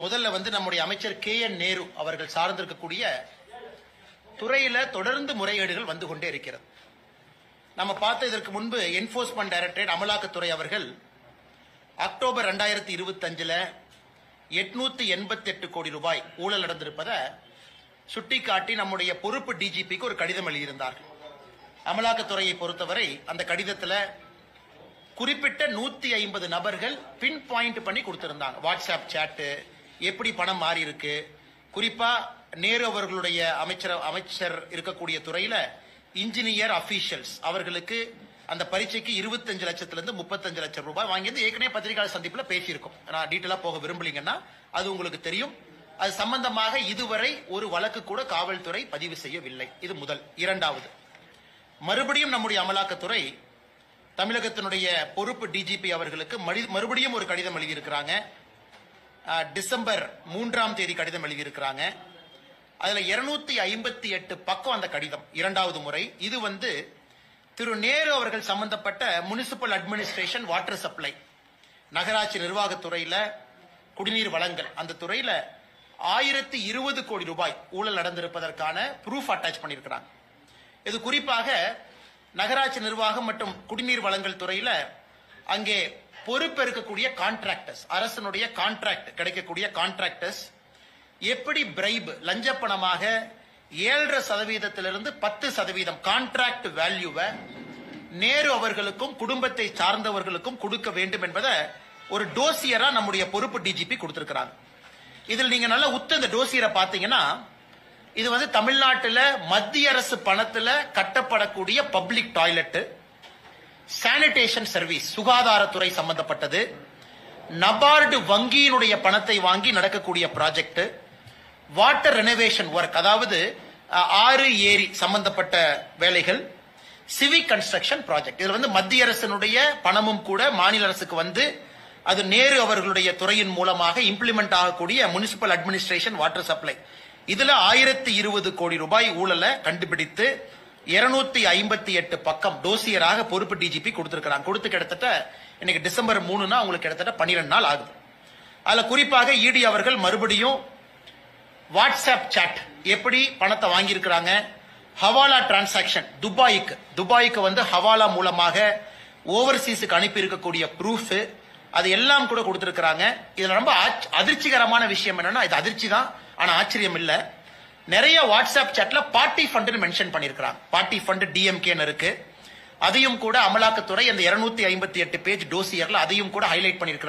முதல்ல நம்முடைய அமைச்சர் KN நேரு அவர்கள் சார்ந்திருக்கக்கூடிய துறையில தொடர்ந்து முறைகேடுகள் வந்து கொண்டே இருக்கிறது. நம்ம பார்த்த இதற்கு முன்பு என்ஃபோர்ஸ்மென்ட் டைரக்டரேட் அமலாக்கத்துறை அவர்கள் அக்டோபர் 2025ல 888 கோடி ரூபாய் ஊழல் நடந்திருப்பதை சுட்டிக்காட்டி நம்முடைய பொறுப்பு டிஜிபிக்கு ஒரு கடிதம் எழுதியிருந்தார்கள். அமலாக்கத்துறையை பொறுத்தவரை அந்த கடிதத்தில் குறிப்பிட்ட 150 நபர்கள் பின் பாயிண்ட் பண்ணி கொடுத்திருந்தாங்க. வாட்ஸ்அப் சாட்டு, எப்படி பணம் மாறி இருக்கு, குறிப்பா நேரு அவர்களுடைய அமைச்சர் இருக்கக்கூடிய துறையில இன்ஜினியர் அபிஷியல்ஸ் அவர்களுக்கு அந்த பரீட்சைக்கு 25 லட்சத்திலிருந்து 35 லட்சம் ரூபாய் வாங்கியது ஏற்கனவே பத்திரிகையாளர் சந்திப்புல பேசியிருக்கோம். நான் டீட்டெயிலா போக விரும்பலீங்கன்னா அது உங்களுக்கு தெரியும். அது சம்பந்தமாக இதுவரை ஒரு வழக்கு கூட காவல்துறை பதிவு செய்யவில்லை. இது முதல். இரண்டாவது, மறுபடியும் நம்முடைய அமலாக்கத்துறை தமிழகத்தினுடைய பொறுப்பு டிஜிபி அவர்களுக்கு மறுபடியும் ஒரு கடிதம் எழுதியிருக்கிறாங்க. டிசம்பர் 3ஆம் தேதி கடிதம் எழுதியிருக்கிறாங்க. அதுல 258 பக்கம் அந்த கடிதம். இரண்டாவது முறை இது திரு நேரு அவர்கள் சம்பந்தப்பட்ட முனிசிபல் அட்மினிஸ்ட்ரேஷன், வாட்டர் சப்ளை, நகராட்சி நிர்வாகத்துறையில குடிநீர் வழங்கல், அந்த துறையில 1020 கோடி ரூபாய் ஊழல் நடந்திருப்பதற்கான ப்ரூஃப் அட்டாச் பண்ணியிருக்கிறாங்க. இது குறிப்பாக நகராட்சி நிர்வாகம் மற்றும் குடிநீர் வழங்கல் துறையில அங்கே பொறுப்பேற்கக்கூடிய கான்ட்ராக்டர்ஸ், அரசனுடைய கான்ட்ராக்ட் கிடைக்கக்கூடிய கான்ட்ராக்டர்ஸ் எப்படி பிரைப், லஞ்ச பணமாக 7.5% 10% கான்ட்ராக்ட் வேல்யூவை நேரு அவர்களுக்கும் குடும்பத்தை சார்ந்தவர்களுக்கும் கொடுக்க வேண்டும் என்பதை ஒரு டோசியரா நம்முடைய பொறுப்பு டிஜிபி கொடுத்திருக்கிறாங்க. இதில் நீங்க நல்லா இந்த டோசியரை பாத்தீங்கன்னா இது தமிழ்நாட்டில் மத்திய அரசு பணத்துல கட்டப்படக்கூடிய பப்ளிக் டாய்லெட், சானிடேஷன் சர்வீஸ், சுகாதாரத்துறை சம்பந்தப்பட்டது, நபார்டு வங்கியினுடைய பணத்தை வாங்கி நடக்கக்கூடிய ப்ராஜெக்ட், வாட்டர் ரெனோவேஷன் ஒர்க், அதாவது ஆறு ஏரி சம்பந்தப்பட்ட வேலைகள், சிவிக் கன்ஸ்ட்ரக்ஷன் ப்ராஜெக்ட். இதுல மத்திய அரசினுடைய பணமும் கூட மாநில அரசுக்கு அது நேரு அவர்களுடைய துறையின் மூலமாக இம்ப்ளிமெண்ட் ஆகக்கூடிய முனிசிபல் அட்மினிஸ்ட்ரேஷன், வாட்டர் சப்ளை, இதுல 1020 கோடி ரூபாய் ஊழலை கண்டுபிடித்து 258 பக்கம் டோசியராக பொறுப்பு டிஜிபி கொடுத்திருக்கிறாங்க. கொடுத்து கிட்டத்தட்ட இன்னைக்கு டிசம்பர் 3னா உங்களுக்கு கிட்டத்தட்ட 12 நாள் ஆகுது. அதுல குறிப்பாக இடி அவர்கள் மறுபடியும் வாட்ஸ்அப் சாட் எப்படி பணத்தை வாங்கியிருக்கிறாங்க, ஹவாலா டிரான்சாக்சன், துபாய்க்கு ஹவாலா மூலமாக ஓவர்சீஸுக்கு அனுப்பி இருக்கக்கூடிய ப்ரூஃப், அது எல்லாம் கூட கொடுத்திருக்கிறாங்க. இதுல ரொம்ப அதிர்ச்சிகரமான விஷயம் என்னன்னா, இது அதிர்ச்சி தான், ஆனா ஆச்சரியம் இல்ல, நிறைய வாட்ஸ்அப் சாட்ல பார்ட்டி ஃபண்ட் மென்ஷன் பண்ணிருக்காங்க. பார்ட்டி ஃபண்ட் டிஎம்கே இருக்கு. அதையும் கூட அமலாக்கத்துறை அந்த 258 பேஜ் டோசியர்ல அதையும் கூட ஹைலைட் பண்ணிருக்காங்க.